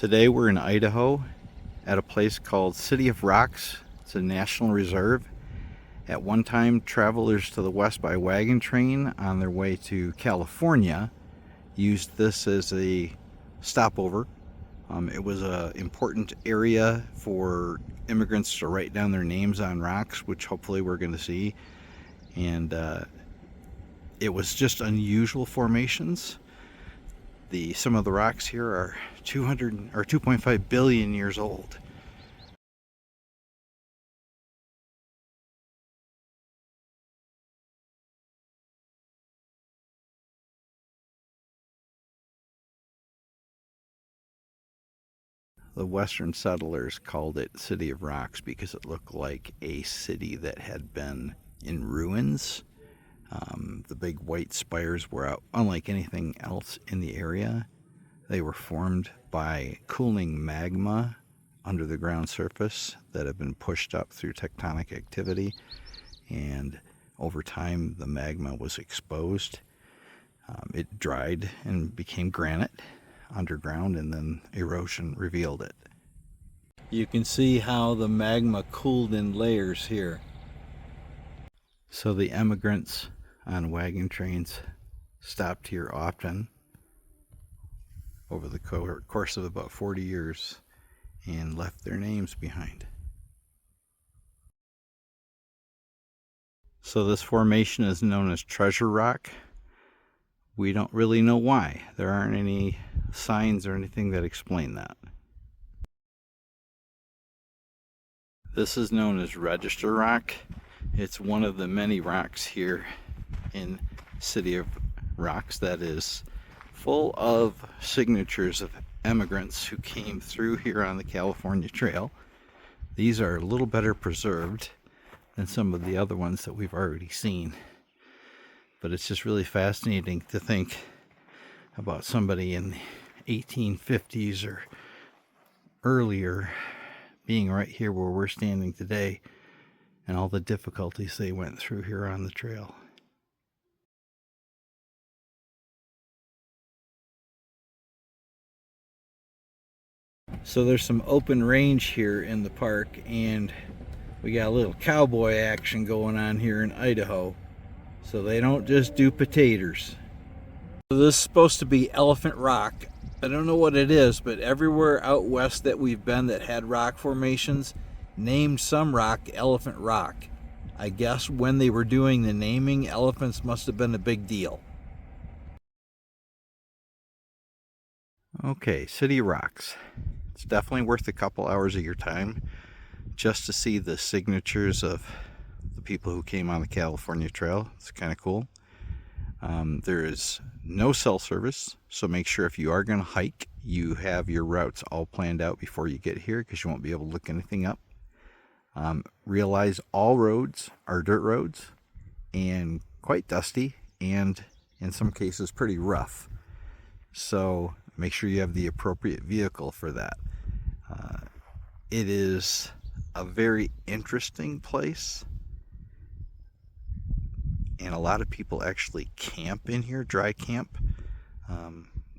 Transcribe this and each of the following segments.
Today we're in Idaho at a place called City of Rocks. It's a national reserve. At one time, travelers to the west by wagon train on their way to California used this as a stopover. It was an important area for immigrants to write down their names on rocks, which hopefully we're going to see. And it was just unusual formations. Some of the rocks here are 2.5 billion years old. The Western settlers called it City of Rocks because it looked like a city that had been in ruins. The big white spires were out, unlike anything else in the area. They were formed by cooling magma under the ground surface that had been pushed up through tectonic activity, and over time the magma was exposed. It dried and became granite underground, and then erosion revealed it. You can see how the magma cooled in layers here. So the emigrants on wagon trains stopped here often over the course of about 40 years and left their names behind. So this formation is known as Treasure Rock. We don't really know why. There aren't any signs or anything that explain that. This is known as Register Rock. It's one of the many rocks here in City of Rocks that is full of signatures of emigrants who came through here on the California Trail. These are a little better preserved than some of the other ones that we've already seen. But it's just really fascinating to think about somebody in the 1850s or earlier being right here where we're standing today, and all the difficulties they went through here on the trail. So there's some open range here in the park, and we got a little cowboy action going on here in Idaho. So they don't just do potatoes. So this is supposed to be Elephant Rock. I don't know what it is, but everywhere out west that we've been that had rock formations named some rock Elephant Rock. I guess when they were doing the naming, elephants must have been a big deal. Okay, City of Rocks. It's definitely worth a couple hours of your time just to see the signatures of the people who came on the California Trail. It's kind of cool. There is no cell service, so make sure if you are going to hike, you have your routes all planned out before you get here, because you won't be able to look anything up. Realize all roads are dirt roads and quite dusty, and in some cases pretty rough. So make sure you have the appropriate vehicle for that. It is a very interesting place, and a lot of people actually camp in here, dry camp.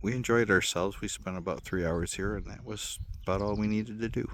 We enjoyed ourselves. We spent about 3 hours here, and that was about all we needed to do.